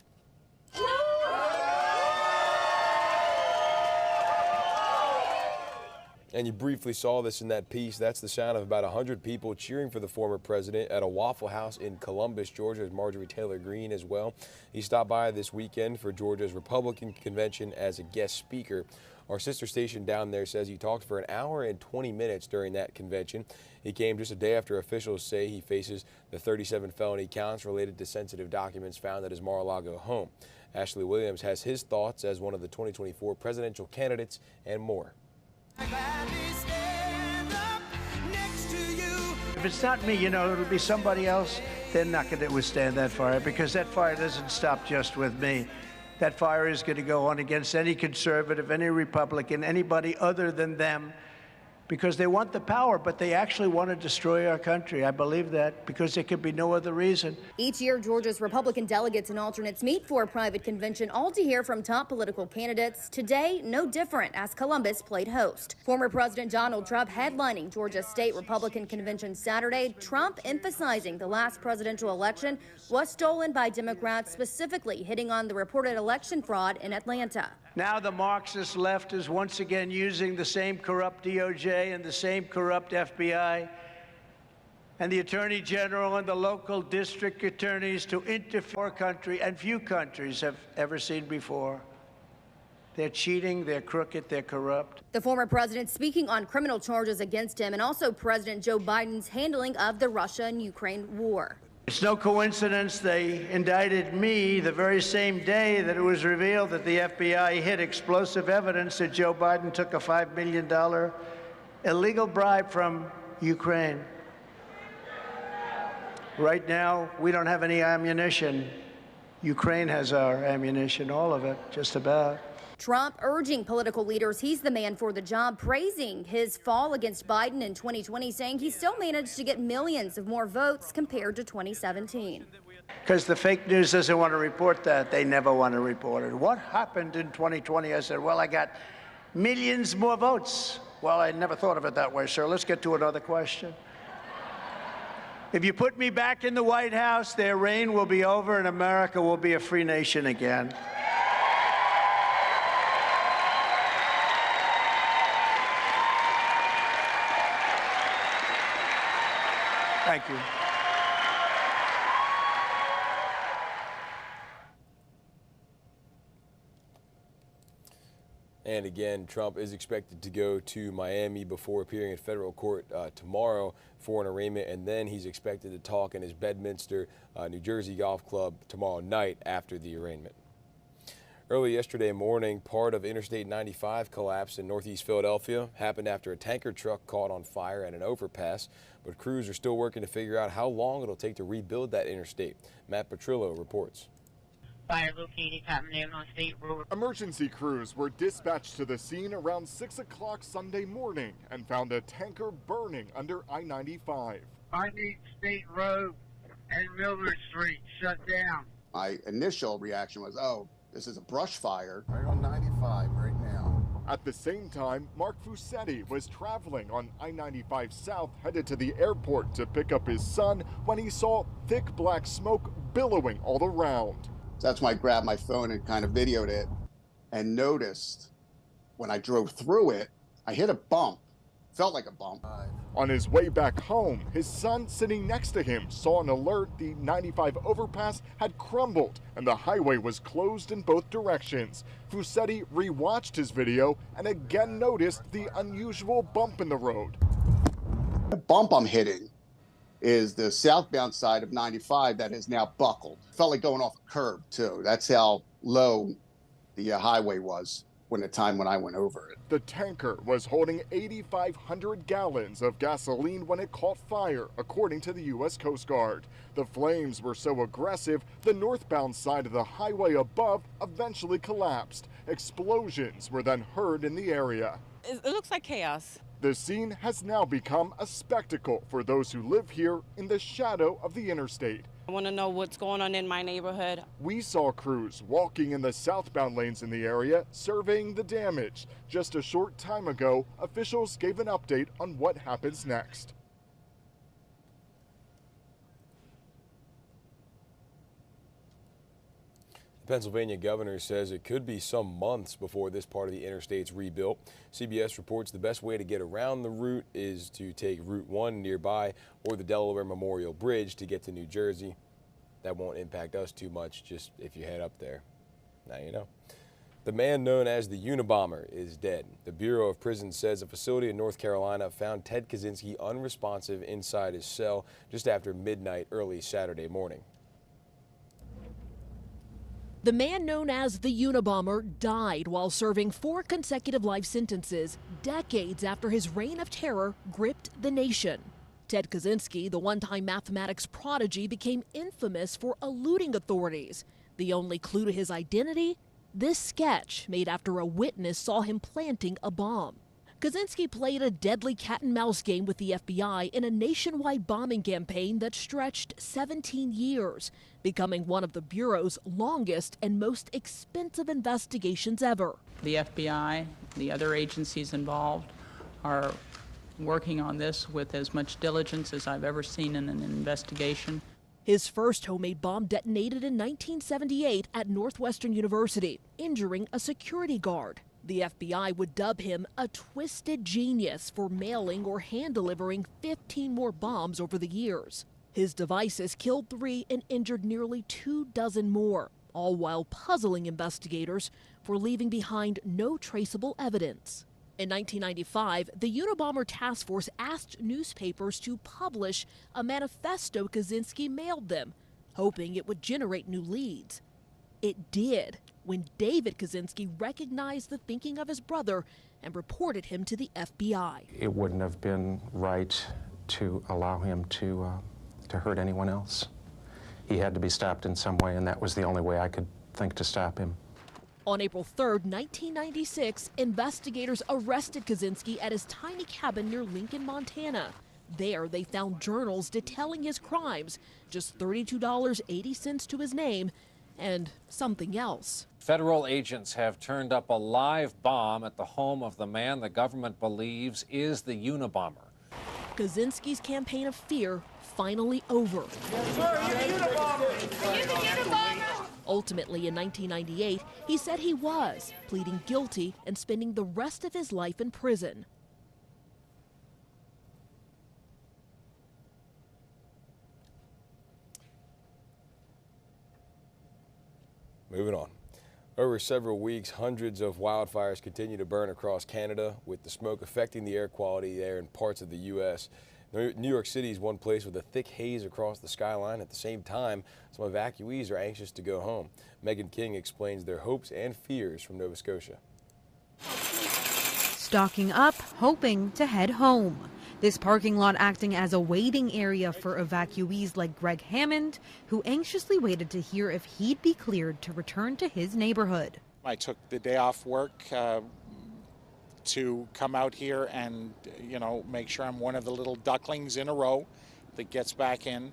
[SPEAKER 1] And you briefly saw this in that piece. That's the sound of about 100 people cheering for the former president at a Waffle House in Columbus, Georgia. Marjorie Taylor Greene as well. He stopped by this weekend for Georgia's Republican convention as a guest speaker. Our sister station down there says he talked for an hour and 20 minutes during that convention. He came just a day after officials say he faces the 37 felony counts related to sensitive documents found at his Mar-a-Lago home. Ashley Williams has his thoughts as one of the 2024 presidential candidates and more.
[SPEAKER 10] If it's not me, it'll be somebody else. They're not going to withstand that fire, because that fire doesn't stop just with me. That fire is going to go on against any conservative, any Republican, anybody other than them, because they want the power, but they actually want to destroy our country. I believe that, because there could be no other reason.
[SPEAKER 14] Each year, Georgia's Republican delegates and alternates meet for a private convention, all to hear from top political candidates. Today, no different, as Columbus played host. Former President Donald Trump headlining Georgia's state Republican convention Saturday. Trump emphasizing the last presidential election was stolen by Democrats, specifically hitting on the reported election fraud in Atlanta.
[SPEAKER 10] Now the Marxist left is once again using the same corrupt DOJ and the same corrupt FBI and the Attorney General and the local district attorneys to interfere in our country, and few countries have ever seen before. They're cheating, they're crooked, they're corrupt.
[SPEAKER 14] The former president speaking on criminal charges against him, and also President Joe Biden's handling of the Russia and Ukraine war.
[SPEAKER 10] It's no coincidence they indicted me the very same day that it was revealed that the FBI hid explosive evidence that Joe Biden took a $5 million illegal bribe from Ukraine. Right now, we don't have any ammunition. Ukraine has our ammunition, all of it, just about.
[SPEAKER 14] Trump urging political leaders he's the man for the job, praising his fall against Biden in 2020, saying he still managed to get millions of more votes compared to 2017.
[SPEAKER 10] Because the fake news doesn't want to report that. They never want to report it. What happened in 2020? I said, well, I got millions more votes. Well, I never thought of it that way, sir. Let's get to another question. If you put me back in the White House, their reign will be over and America will be a free nation again. Thank you.
[SPEAKER 1] And again, Trump is expected to go to Miami before appearing in federal court tomorrow for an arraignment, and then he's expected to talk in his Bedminster, New Jersey golf club tomorrow night after the arraignment. Early yesterday morning, part of Interstate 95 collapsed in northeast Philadelphia. Happened after a tanker truck caught on fire at an overpass, but crews are still working to figure out how long it'll take to rebuild that interstate. Matt Petrillo reports.
[SPEAKER 15] Fire located happening on State Road.
[SPEAKER 16] Emergency crews were dispatched to the scene around 6 o'clock Sunday morning and found a tanker burning under I-95.
[SPEAKER 15] I need State Road and Miller Street shut down.
[SPEAKER 17] My initial reaction was, oh, this is a brush fire. Right on 95 right now.
[SPEAKER 16] At the same time, Mark Fusetti was traveling on I-95 South, headed to the airport to pick up his son when he saw thick black smoke billowing all around.
[SPEAKER 17] So that's when I grabbed my phone and kind of videoed it and noticed when I drove through it, I hit a bump. Felt like a bump.
[SPEAKER 16] On his way back home, his son sitting next to him saw an alert the 95 overpass had crumbled and the highway was closed in both directions. Fusetti rewatched his video and again noticed the unusual bump in the road.
[SPEAKER 17] The bump I'm hitting is the southbound side of 95 that is now buckled. Felt like going off a curb too. That's how low the highway was. when the time when I went over it.
[SPEAKER 16] The tanker was holding 8,500 gallons of gasoline when it caught fire, according to the U.S. Coast Guard. The flames were so aggressive, the northbound side of the highway above eventually collapsed. Explosions were then heard in the area.
[SPEAKER 2] It looks like chaos.
[SPEAKER 16] The scene has now become a spectacle for those who live here in the shadow of the interstate.
[SPEAKER 2] I want to know what's going on in my neighborhood.
[SPEAKER 16] We saw crews walking in the southbound lanes in the area, surveying the damage. Just a short time ago, officials gave an update on what happens next.
[SPEAKER 1] The Pennsylvania governor says it could be some months before this part of the interstate's rebuilt. CBS reports the best way to get around the route is to take Route 1 nearby or the Delaware Memorial Bridge to get to New Jersey. That won't impact us too much, just if you head up there. Now you know. The man known as the Unabomber is dead. The Bureau of Prisons says a facility in North Carolina found Ted Kaczynski unresponsive inside his cell just after midnight early Saturday morning.
[SPEAKER 18] The man known as the Unabomber died while serving 4 consecutive life sentences, decades after his reign of terror gripped the nation. Ted Kaczynski, the one-time mathematics prodigy, became infamous for eluding authorities. The only clue to his identity? This sketch made after a witness saw him planting a bomb. Kaczynski played a deadly cat-and-mouse game with the FBI in a nationwide bombing campaign that stretched 17 years, becoming one of the Bureau's longest and most expensive investigations ever.
[SPEAKER 19] The FBI, the other agencies involved, are working on this with as much diligence as I've ever seen in an investigation.
[SPEAKER 18] His first homemade bomb detonated in 1978 at Northwestern University, injuring a security guard. The FBI would dub him a twisted genius for mailing or hand-delivering 15 more bombs over the years. His devices killed 3 and injured nearly 24 more, all while puzzling investigators for leaving behind no traceable evidence. In 1995, the Unabomber Task Force asked newspapers to publish a manifesto Kaczynski mailed them, hoping it would generate new leads. It did, when David Kaczynski recognized the thinking of his brother and reported him to the FBI.
[SPEAKER 20] It wouldn't have been right to allow him to hurt anyone else. He had to be stopped in some way, and that was the only way I could think to stop him.
[SPEAKER 18] On April 3rd, 1996, investigators arrested Kaczynski at his tiny cabin near Lincoln, Montana. There, they found journals detailing his crimes, just $32.80 to his name, and something else.
[SPEAKER 21] Federal agents have turned up a live bomb at the home of the man the government believes is the Unabomber.
[SPEAKER 18] Kaczynski's campaign of fear finally over. Ultimately, in 1998, he said he was, pleading guilty and spending the rest of his life in prison.
[SPEAKER 1] Moving on. Over several weeks, hundreds of wildfires continue to burn across Canada, with the smoke affecting the air quality there in parts of the U.S. New York City is one place with a thick haze across the skyline. At the same time, some evacuees are anxious to go home. Megan King explains their hopes and fears from Nova Scotia.
[SPEAKER 22] Stocking up, hoping to head home. This parking lot acting as a waiting area for evacuees like Greg Hammond, who anxiously waited to hear if he'd be cleared to return to his neighborhood.
[SPEAKER 23] I took the day off work to come out here and, make sure I'm one of the little ducklings in a row that gets back in.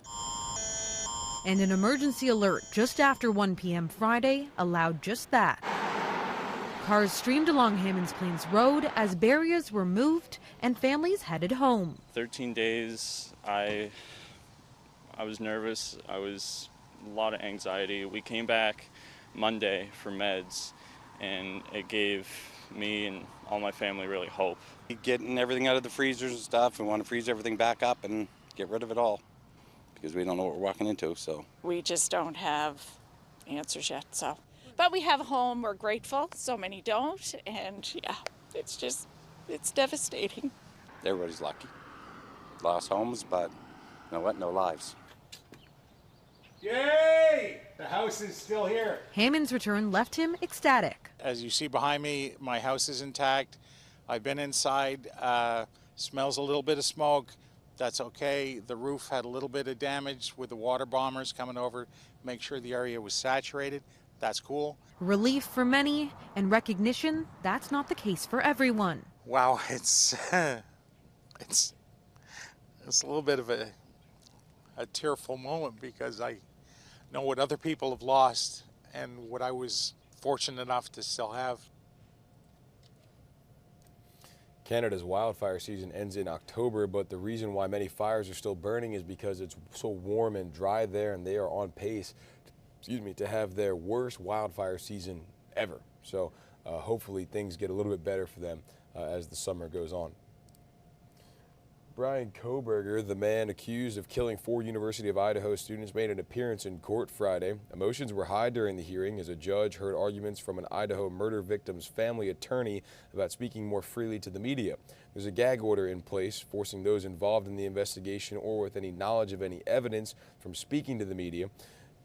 [SPEAKER 22] And an emergency alert just after 1 p.m. Friday allowed just that. Cars streamed along Hammond's Plains Road as barriers were moved and families headed home.
[SPEAKER 28] 13 days, I was nervous. I was a lot of anxiety. We came back Monday for meds, and it gave me and all my family really hope.
[SPEAKER 29] Getting everything out of the freezers and stuff, and want to freeze everything back up and get rid of it all, because we don't know what we're walking into. So
[SPEAKER 30] we just don't have answers yet. But we have a home. We're grateful. So many don't, and yeah, it's devastating.
[SPEAKER 29] Everybody's lucky. Lost homes, but you know what? No lives.
[SPEAKER 31] Yay! The house is still here.
[SPEAKER 22] Hammond's return left him ecstatic.
[SPEAKER 23] As you see behind me, my house is intact. I've been inside, smells a little bit of smoke. That's okay. The roof had a little bit of damage with the water bombers coming over, make sure the area was saturated. That's cool.
[SPEAKER 22] Relief for many and recognition that's not the case for everyone.
[SPEAKER 23] Wow, it's it's a little bit of a tearful moment because I know what other people have lost and what I was fortunate enough to still have.
[SPEAKER 1] Canada's wildfire season ends in October, but the reason why many fires are still burning is because it's so warm and dry there, and they are on pace, to have their worst wildfire season ever. So hopefully things get a little bit better for them as the summer goes on. Brian Koberger, the man accused of killing 4 University of Idaho students, made an appearance in court Friday. Emotions were high during the hearing as a judge heard arguments from an Idaho murder victim's family attorney about speaking more freely to the media. There's a gag order in place forcing those involved in the investigation or with any knowledge of any evidence from speaking to the media.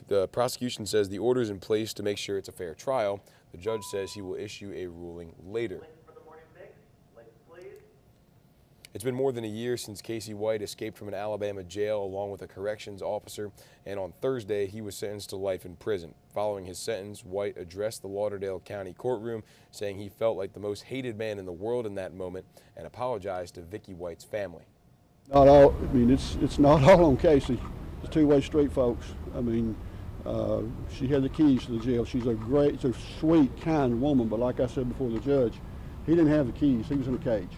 [SPEAKER 1] The prosecution says the order is in place to make sure it's a fair trial. The judge says he will issue a ruling later. It's been more than a year since Casey White escaped from an Alabama jail along with a corrections officer, and on Thursday he was sentenced to life in prison. Following his sentence, White addressed the Lauderdale County courtroom, saying he felt like the most hated man in the world in that moment and apologized to Vicki White's family.
[SPEAKER 4] Not all, I mean, it's not all on Casey. It's a two-way street, folks. I mean, she had the keys to the jail. She's a sweet, kind woman, but like I said before the judge, he didn't have the keys. He was in a cage.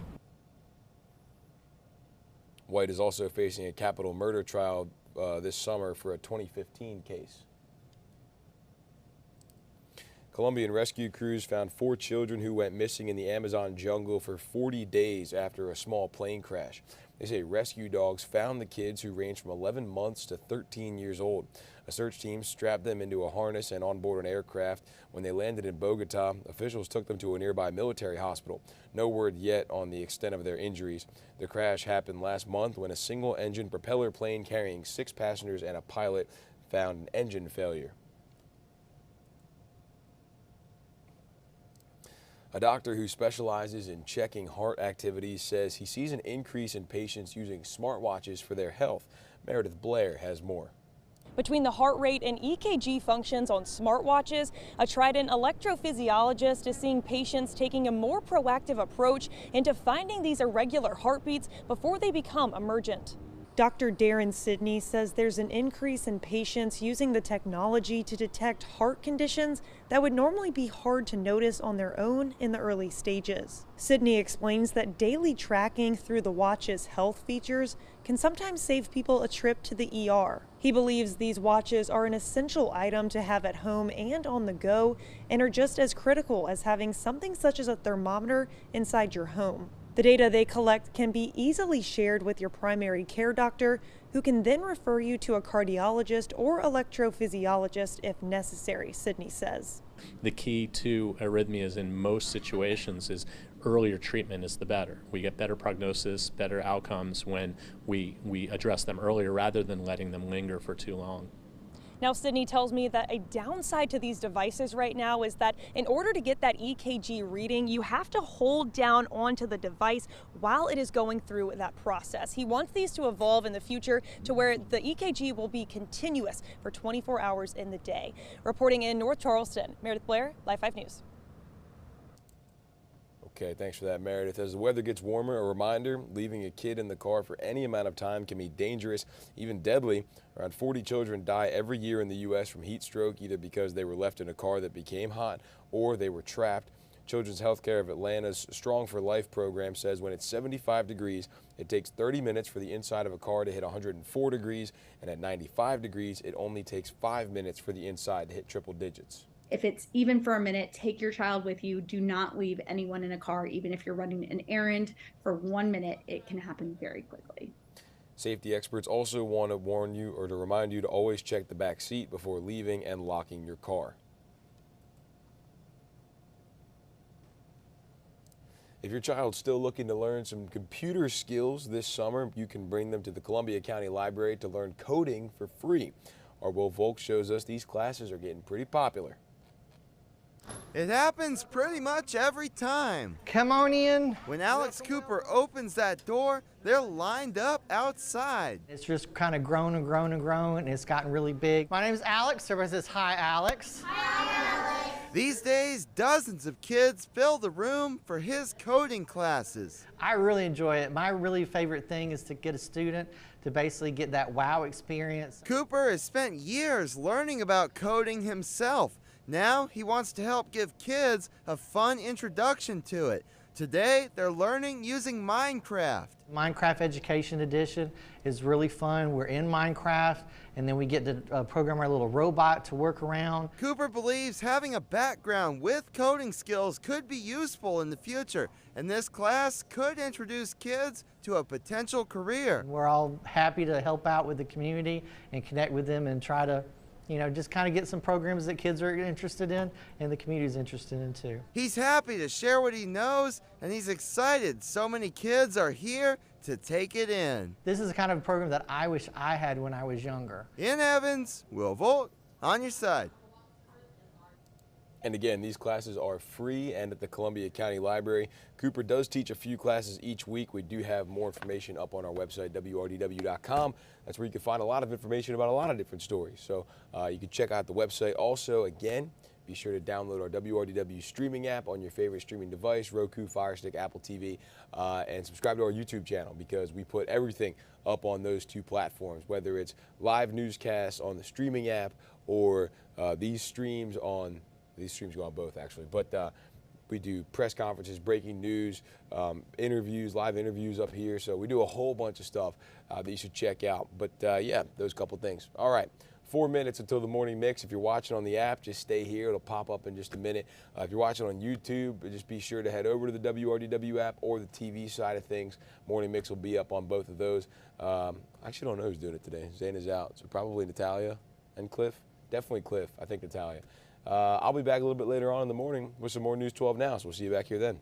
[SPEAKER 1] White is also facing a capital murder trial this summer for a 2015 case. Colombian rescue crews found 4 children who went missing in the Amazon jungle for 40 days after a small plane crash. They say rescue dogs found the kids, who range from 11 months to 13 years old. A search team strapped them into a harness and on board an aircraft. When they landed in Bogota, officials took them to a nearby military hospital. No word yet on the extent of their injuries. The crash happened last month when a single-engine propeller plane carrying 6 passengers and a pilot found an engine failure. A doctor who specializes in checking heart activities says he sees an increase in patients using smartwatches for their health. Meredith Blair has more.
[SPEAKER 5] Between the heart rate and EKG functions on smartwatches, a Trident electrophysiologist is seeing patients taking a more proactive approach into finding these irregular heartbeats before they become emergent. Dr. Darren Sidney says there's an increase in patients using the technology to detect heart conditions that would normally be hard to notice on their own in the early stages. Sidney explains that daily tracking through the watch's health features can sometimes save people a trip to the ER. He believes these watches are an essential item to have at home and on the go, and are just as critical as having something such as a thermometer inside your home. The data they collect can be easily shared with your primary care doctor, who can then refer you to a cardiologist or electrophysiologist if necessary, Sidney says.
[SPEAKER 6] The key to arrhythmias in most situations is earlier treatment is the better. We get better prognosis, better outcomes when we address them earlier rather than letting them linger for too long.
[SPEAKER 5] Now, Sidney tells me that a downside to these devices right now is that in order to get that EKG reading, you have to hold down onto the device while it is going through that process. He wants these to evolve in the future to where the EKG will be continuous for 24 hours in the day. Reporting in North Charleston, Meredith Blair, Live 5 News.
[SPEAKER 1] Okay, thanks for that, Meredith. As the weather gets warmer, a reminder, leaving a kid in the car for any amount of time can be dangerous, even deadly. Around 40 children die every year in the U.S. from heat stroke, either because they were left in a car that became hot or they were trapped. Children's Healthcare of Atlanta's Strong for Life program says when it's 75 degrees, it takes 30 minutes for the inside of a car to hit 104 degrees, and at 95 degrees, it only takes 5 minutes for the inside to hit triple digits.
[SPEAKER 7] If it's even for a minute, take your child with you. Do not leave anyone in a car, even if you're running an errand. For 1 minute, it can happen very quickly.
[SPEAKER 1] Safety experts also want to warn you or to remind you to always check the back seat before leaving and locking your car. If your child's still looking to learn some computer skills this summer, you can bring them to the Columbia County Library to learn coding for free. Our Will Volk shows us these classes are getting pretty popular.
[SPEAKER 3] It happens pretty much every time.
[SPEAKER 8] Come on in.
[SPEAKER 3] When Alex Cooper opens that door, they're lined up outside.
[SPEAKER 8] It's just kind of grown and grown and grown, and it's gotten really big. My name is Alex. Everybody says, hi, Alex.
[SPEAKER 3] Hi, Alex. These days, dozens of kids fill the room for his coding classes.
[SPEAKER 8] I really enjoy it. My really favorite thing is to get a student to basically get that wow experience.
[SPEAKER 3] Cooper has spent years learning about coding himself. Now he wants to help give kids a fun introduction to it. Today, they're learning using Minecraft.
[SPEAKER 8] Minecraft Education Edition is really fun. We're in Minecraft, and then we get to program our little robot to work around.
[SPEAKER 3] Cooper believes having a background with coding skills could be useful in the future, and this class could introduce kids to a potential career.
[SPEAKER 8] We're all happy to help out with the community and connect with them and try to just kind of get some programs that kids are interested in and the community's interested in too.
[SPEAKER 3] He's happy to share what he knows, and he's excited so many kids are here to take it in.
[SPEAKER 8] This is the kind of program that I wish I had when I was younger.
[SPEAKER 3] In Evans, we'll vote on your side.
[SPEAKER 1] And again, these classes are free and at the Columbia County Library. Cooper does teach a few classes each week. We do have more information up on our website, WRDW.com. That's where you can find a lot of information about a lot of different stories. So you can check out the website. Also, again, be sure to download our WRDW streaming app on your favorite streaming device, Roku, Fire Stick, Apple TV, and subscribe to our YouTube channel because we put everything up on those two platforms, whether it's live newscasts on the streaming app or these streams go on both actually, but we do press conferences, breaking news, interviews, live interviews up here. So we do a whole bunch of stuff that you should check out. But yeah, those couple things. All right, 4 minutes until the morning mix. If you're watching on the app, just stay here. It'll pop up in just a minute. If you're watching on YouTube, just be sure to head over to the WRDW app or the TV side of things. Morning mix will be up on both of those. I actually don't know who's doing it today. Zane is out, so probably Natalia and Cliff. Definitely Cliff. I think Natalia. I'll be back a little bit later on in the morning with some more News 12 Now, so we'll see you back here then.